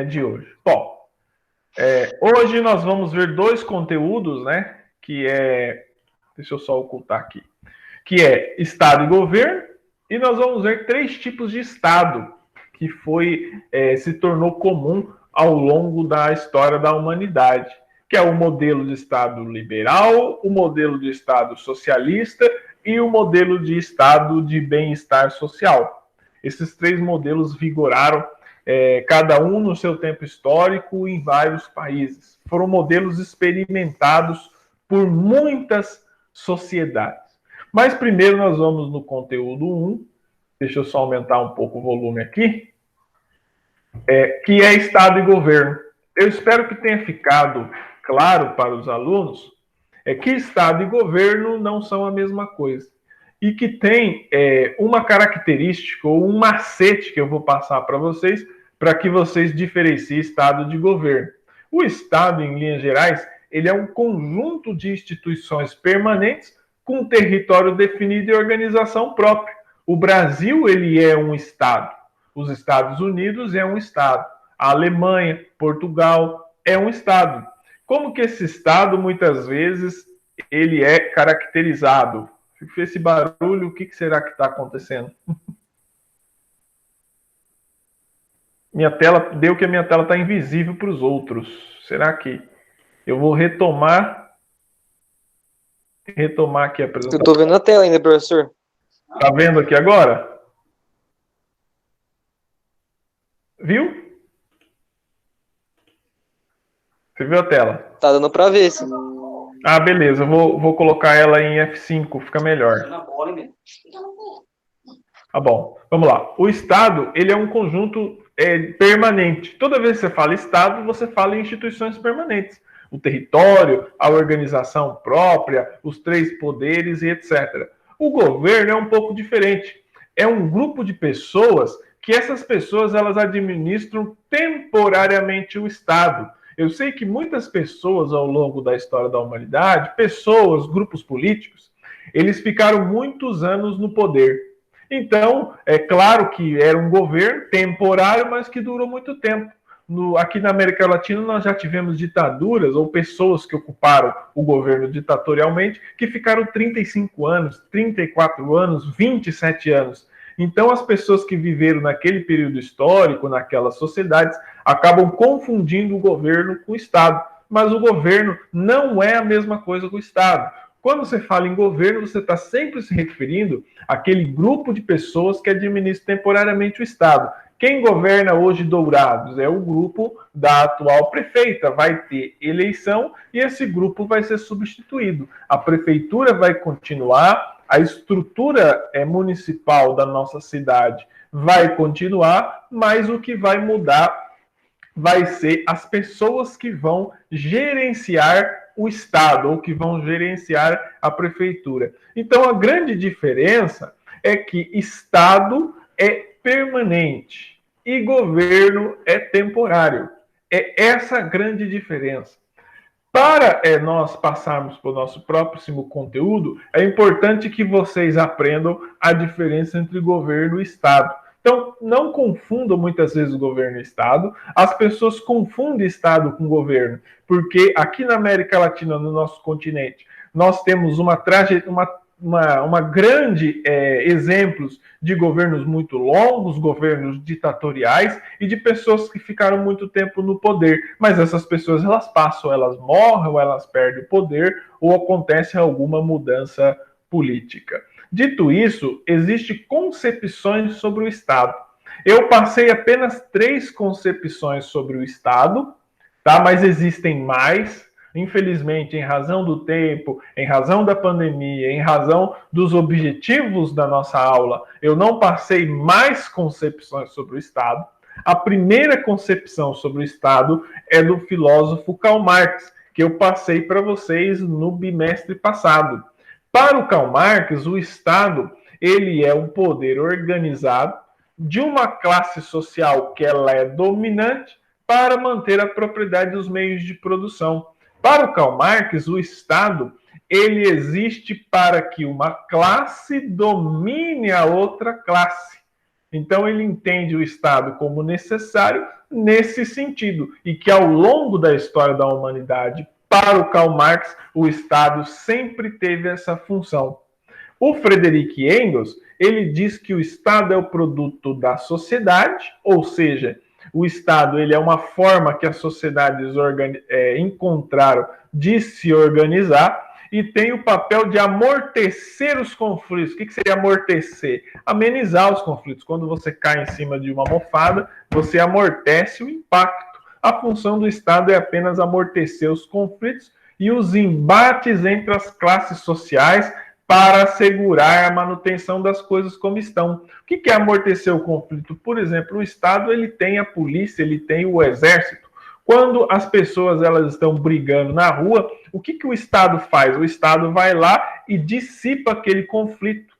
de hoje. Bom, hoje nós vamos ver dois conteúdos, né? Deixa eu só ocultar aqui. Que é Estado e governo, e nós vamos ver três tipos de Estado que se tornou comum ao longo da história da humanidade, que é o modelo de Estado liberal, o modelo de Estado socialista e o modelo de Estado de bem-estar social. Esses três modelos vigoraram, cada um no seu tempo histórico, em vários países. Foram modelos experimentados por muitas sociedades. Mas primeiro nós vamos no conteúdo 1, deixa eu só aumentar um pouco o volume aqui, que é Estado e governo. Eu espero que tenha ficado claro para os alunos que Estado e governo não são a mesma coisa. E que tem uma característica ou um macete que eu vou passar para vocês, para que vocês diferenciem Estado de governo. O Estado, em linhas gerais, ele é um conjunto de instituições permanentes com território definido e organização própria. O Brasil, ele é um Estado. Os Estados Unidos é um Estado. A Alemanha, Portugal é um Estado. Como que esse Estado, muitas vezes, ele é caracterizado? Esse barulho, o que será que está acontecendo? Minha tela, deu que a minha tela está invisível para os outros. Será que eu vou retomar aqui a apresentação? Eu estou vendo a tela ainda, professor. Está vendo aqui agora? Viu? Você viu a tela? Tá dando para ver, sim. Ah, beleza. Eu vou colocar ela em F5, fica melhor. Ah, bom. Vamos lá. O Estado, ele é um conjunto permanente. Toda vez que você fala Estado, você fala em instituições permanentes. O território, a organização própria, os três poderes e etc. O governo é um pouco diferente. É um grupo de pessoas que essas pessoas elas administram temporariamente o Estado. Eu sei que muitas pessoas ao longo da história da humanidade, pessoas, grupos políticos, eles ficaram muitos anos no poder. Então, é claro que era um governo temporário, mas que durou muito tempo. Aqui na América Latina, nós já tivemos ditaduras ou pessoas que ocuparam o governo ditatorialmente que ficaram 35 anos, 34 anos, 27 anos. Então, as pessoas que viveram naquele período histórico, naquelas sociedades, acabam confundindo o governo com o Estado. Mas o governo não é a mesma coisa que o Estado. Quando você fala em governo, você está sempre se referindo àquele grupo de pessoas que administra temporariamente o Estado. Quem governa hoje Dourados é o grupo da atual prefeita. Vai ter eleição e esse grupo vai ser substituído. A prefeitura vai continuar, a estrutura municipal da nossa cidade vai continuar, mas o que vai mudar vai ser as pessoas que vão gerenciar o Estado ou que vão gerenciar a prefeitura. Então, a grande diferença é que Estado é permanente e governo é temporário. É essa a grande diferença. Para nós passarmos para o nosso próximo conteúdo, é importante que vocês aprendam a diferença entre governo e Estado. Então, não confundam muitas vezes o governo e o Estado. As pessoas confundem Estado com governo, porque aqui na América Latina, no nosso continente, nós temos uma grande exemplos de governos muito longos, governos ditatoriais e de pessoas que ficaram muito tempo no poder. Mas essas pessoas elas passam, elas morrem, ou elas perdem o poder, ou acontece alguma mudança política. Dito isso, existem concepções sobre o Estado. Eu passei apenas 3 concepções sobre o Estado, tá? Mas existem mais. Infelizmente, em razão do tempo, em razão da pandemia, em razão dos objetivos da nossa aula, eu não passei mais concepções sobre o Estado. A primeira concepção sobre o Estado é do filósofo Karl Marx, que eu passei para vocês no bimestre passado. Para o Karl Marx, o Estado ele é um poder organizado de uma classe social que ela é dominante para manter a propriedade dos meios de produção. Para o Karl Marx, o Estado ele existe para que uma classe domine a outra classe. Então ele entende o Estado como necessário nesse sentido, e que ao longo da história da humanidade, para o Karl Marx, o Estado sempre teve essa função. O Friedrich Engels, ele diz que o Estado é o produto da sociedade, ou seja, o Estado ele é uma forma que as sociedades encontraram de se organizar e tem o papel de amortecer os conflitos. O que seria amortecer? Amenizar os conflitos. Quando você cai em cima de uma almofada, você amortece o impacto. A função do Estado é apenas amortecer os conflitos e os embates entre as classes sociais para assegurar a manutenção das coisas como estão. O que é amortecer o conflito? Por exemplo, o Estado ele tem a polícia, ele tem o exército. Quando as pessoas elas estão brigando na rua, o que o Estado faz? O Estado vai lá e dissipa aquele conflito.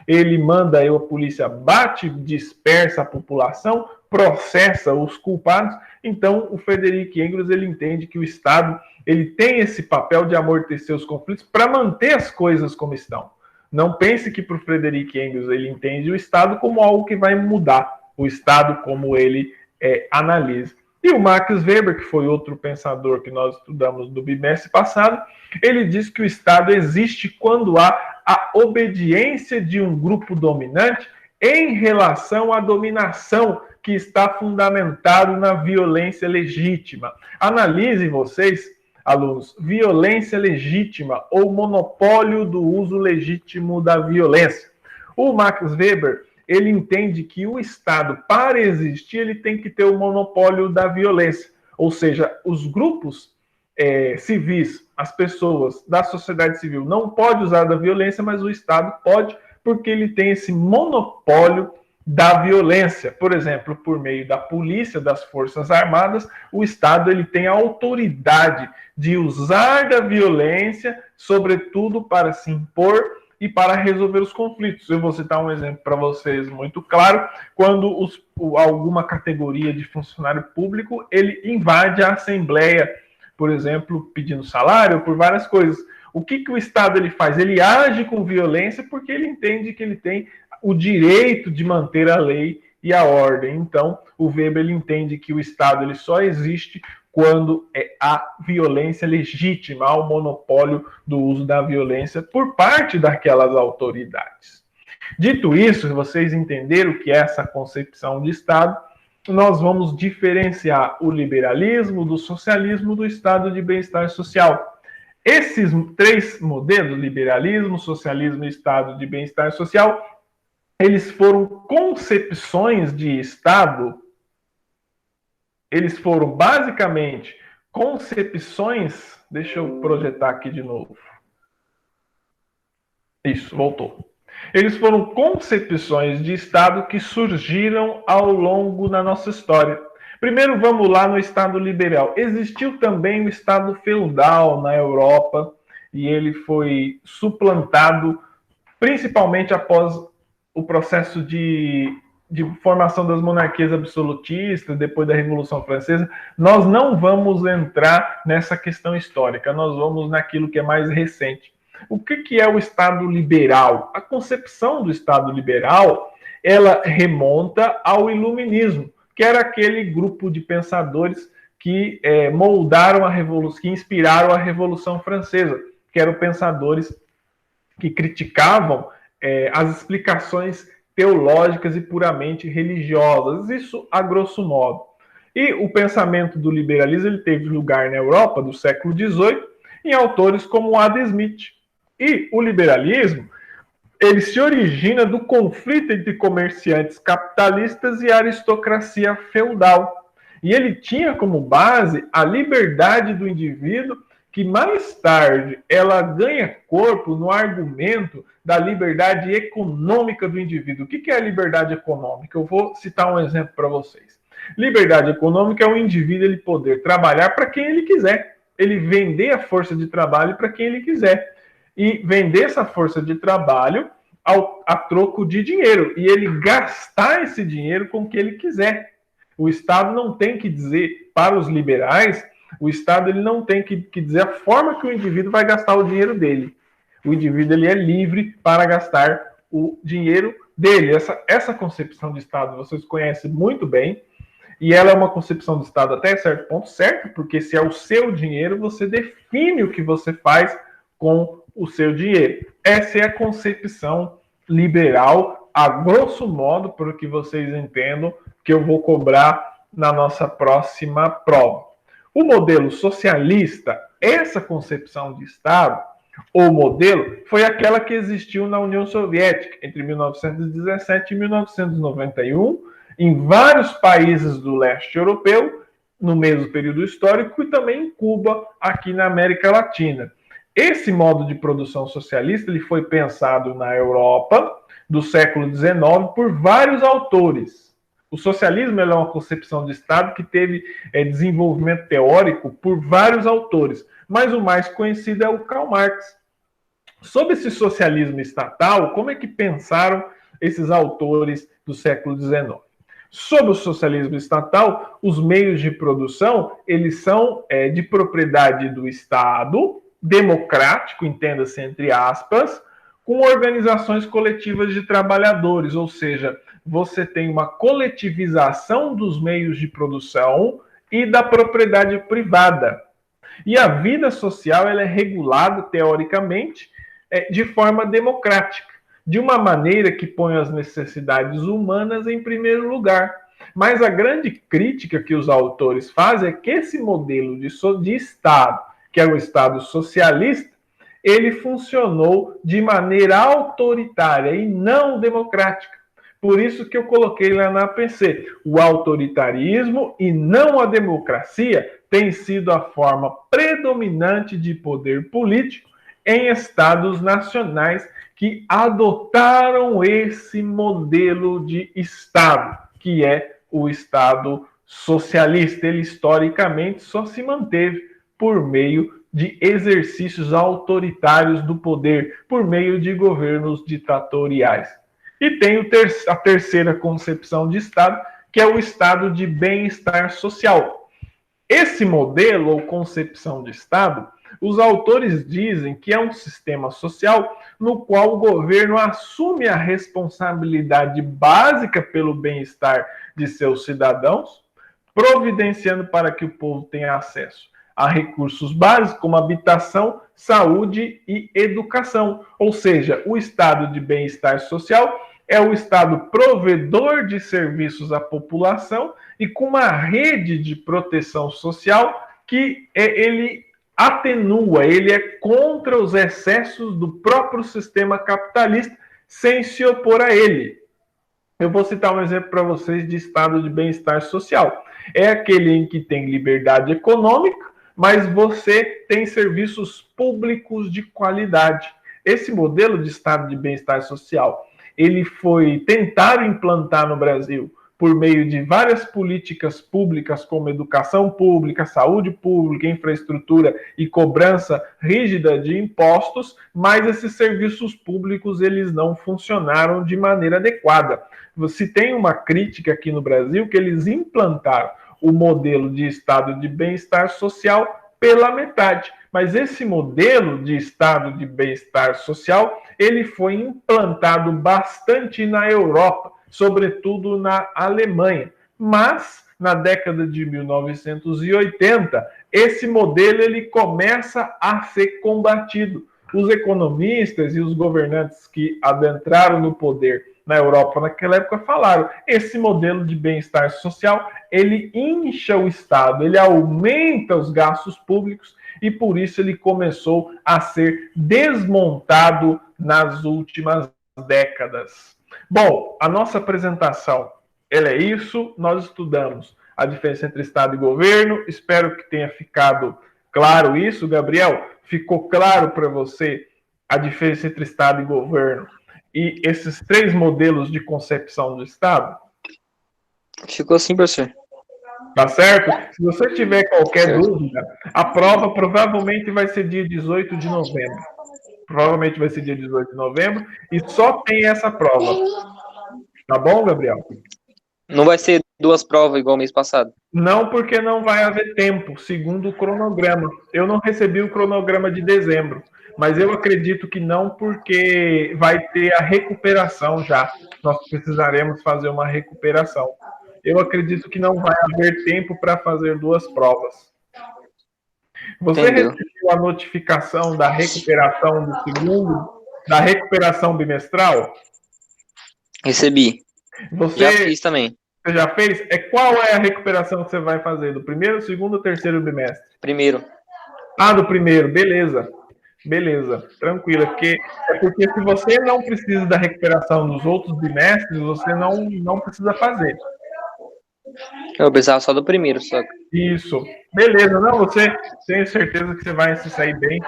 Ele manda a polícia bate, dispersa a população, processa os culpados. Então, o Friedrich Engels ele entende que o Estado ele tem esse papel de amortecer os conflitos para manter as coisas como estão. Não pense que para o Friedrich Engels ele entende o Estado como algo que vai mudar o Estado como ele analisa. E o Max Weber, que foi outro pensador que nós estudamos no bimestre passado, ele diz que o Estado existe quando há a obediência de um grupo dominante em relação à dominação que está fundamentado na violência legítima. Analise vocês, alunos, violência legítima ou monopólio do uso legítimo da violência. O Max Weber, ele entende que o Estado, para existir, ele tem que ter o monopólio da violência. Ou seja, os grupos civis, as pessoas da sociedade civil não podem usar da violência, mas o Estado pode, porque ele tem esse monopólio da violência. Por exemplo, por meio da polícia, das forças armadas, o Estado ele tem a autoridade de usar da violência, sobretudo para se impor e para resolver os conflitos. Eu vou citar um exemplo para vocês muito claro. Quando alguma categoria de funcionário público ele invade a Assembleia, por exemplo, pedindo salário, por várias coisas. O que o Estado ele faz? Ele age com violência porque ele entende que ele tem o direito de manter a lei e a ordem. Então, o Weber ele entende que o Estado ele só existe quando há violência legítima, há o monopólio do uso da violência por parte daquelas autoridades. Dito isso, vocês entenderam o que é essa concepção de Estado, nós vamos diferenciar o liberalismo do socialismo do estado de bem-estar social. Esses três modelos, liberalismo, socialismo e estado de bem-estar social, eles foram concepções de Estado, eles foram basicamente concepções, deixa eu projetar aqui de novo. Isso, voltou. Eles foram concepções de Estado que surgiram ao longo da nossa história. Primeiro, vamos lá no Estado liberal. Existiu também o Estado feudal na Europa e ele foi suplantado principalmente após o processo de formação das monarquias absolutistas, depois da Revolução Francesa. Nós não vamos entrar nessa questão histórica, nós vamos naquilo que é mais recente. O que é o Estado liberal? A concepção do Estado liberal, ela remonta ao Iluminismo, que era aquele grupo de pensadores que moldaram a Revolução, que inspiraram a Revolução Francesa, que eram pensadores que criticavam as explicações teológicas e puramente religiosas, isso a grosso modo. E o pensamento do liberalismo ele teve lugar na Europa do século XVIII, em autores como Adam Smith. E o liberalismo, ele se origina do conflito entre comerciantes capitalistas e aristocracia feudal. E ele tinha como base a liberdade do indivíduo, que mais tarde ela ganha corpo no argumento da liberdade econômica do indivíduo. O que é a liberdade econômica? Eu vou citar um exemplo para vocês. Liberdade econômica é o indivíduo ele poder trabalhar para quem ele quiser. Ele vender a força de trabalho para quem ele quiser. E vender essa força de trabalho a troco de dinheiro. E ele gastar esse dinheiro com o que ele quiser. O Estado não tem que dizer, para os liberais, o Estado ele não tem que dizer a forma que o indivíduo vai gastar o dinheiro dele. O indivíduo ele é livre para gastar o dinheiro dele. Essa concepção de Estado vocês conhecem muito bem. E ela é uma concepção de Estado até certo ponto certo, porque se é o seu dinheiro, você define o que você faz com o seu dinheiro. Essa é a concepção liberal, a grosso modo, para que vocês entendam, que eu vou cobrar na nossa próxima prova. O modelo socialista, essa concepção de Estado, ou modelo, foi aquela que existiu na União Soviética entre 1917 e 1991, em vários países do leste europeu, no mesmo período histórico, e também em Cuba, aqui na América Latina. Esse modo de produção socialista ele foi pensado na Europa do século XIX por vários autores. O socialismo é uma concepção de Estado que teve desenvolvimento teórico por vários autores, mas o mais conhecido é o Karl Marx. Sobre esse socialismo estatal, como é que pensaram esses autores do século XIX? Sobre o socialismo estatal, os meios de produção eles são de propriedade do Estado, democrático, entenda-se entre aspas, com organizações coletivas de trabalhadores, ou seja, você tem uma coletivização dos meios de produção e da propriedade privada. E a vida social ela é regulada, teoricamente, de forma democrática, de uma maneira que põe as necessidades humanas em primeiro lugar. Mas a grande crítica que os autores fazem é que esse modelo de Estado, que é o Estado socialista, ele funcionou de maneira autoritária e não democrática. Por isso que eu coloquei lá na APC, o autoritarismo e não a democracia tem sido a forma predominante de poder político em estados nacionais que adotaram esse modelo de Estado, que é o Estado socialista. Ele historicamente só se manteve por meio de exercícios autoritários do poder, por meio de governos ditatoriais. E tem a terceira concepção de Estado, que é o estado de bem-estar social. Esse modelo ou concepção de Estado, os autores dizem que é um sistema social no qual o governo assume a responsabilidade básica pelo bem-estar de seus cidadãos, providenciando para que o povo tenha acesso a recursos básicos como habitação, saúde e educação. Ou seja, o estado de bem-estar social é o Estado provedor de serviços à população e com uma rede de proteção social que ele atenua, ele é contra os excessos do próprio sistema capitalista sem se opor a ele. Eu vou citar um exemplo para vocês de estado de bem-estar social. É aquele em que tem liberdade econômica, mas você tem serviços públicos de qualidade. Esse modelo de estado de bem-estar social, ele foi tentado implantar no Brasil por meio de várias políticas públicas, como educação pública, saúde pública, infraestrutura e cobrança rígida de impostos, mas esses serviços públicos eles não funcionaram de maneira adequada. Se tem uma crítica aqui no Brasil que eles implantaram o modelo de estado de bem-estar social pela metade. Mas esse modelo de estado de bem-estar social, ele foi implantado bastante na Europa, sobretudo na Alemanha. Mas, na década de 1980, esse modelo ele começa a ser combatido. Os economistas e os governantes que adentraram no poder na Europa naquela época falaram, esse modelo de bem-estar social, ele incha o Estado, ele aumenta os gastos públicos e por isso ele começou a ser desmontado nas últimas décadas. Bom, a nossa apresentação, ela é isso, nós estudamos a diferença entre Estado e governo, espero que tenha ficado claro isso, Gabriel, ficou claro para você a diferença entre Estado e governo e esses três modelos de concepção do Estado? Ficou assim, professor. Tá certo? Se você tiver qualquer dúvida, a prova provavelmente vai ser dia 18 de novembro. Provavelmente vai ser dia 18 de novembro e só tem essa prova. Tá bom, Gabriel? Não vai ser duas provas igual mês passado? Não, porque não vai haver tempo, segundo o cronograma. Eu não recebi o cronograma de dezembro, mas eu acredito que não, porque vai ter a recuperação já. Nós precisaremos fazer uma recuperação. eu acredito que não vai haver tempo para fazer 2 provas. Você Entendeu. recebeu a notificação da recuperação do segundo, da recuperação bimestral? Recebi. Já Você fiz também. já fez? Qual é a recuperação que você vai fazer? Do primeiro, segundo ou terceiro bimestre? Primeiro. Ah, do primeiro, beleza. Beleza, tranquilo. Porque se você não precisa da recuperação dos outros bimestres, você não precisa fazer. Eu precisava só do primeiro, só. Isso. Beleza, não, você tem certeza que você vai se sair bem.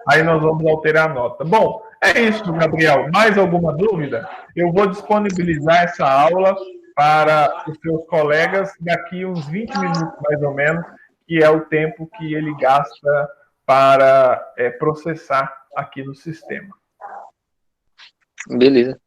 Aí nós vamos alterar a nota. Bom, é isso, Gabriel. Mais alguma dúvida? Eu vou disponibilizar essa aula para os seus colegas daqui uns 20 minutos, mais ou menos, que é o tempo que ele gasta para processar aqui no sistema. Beleza.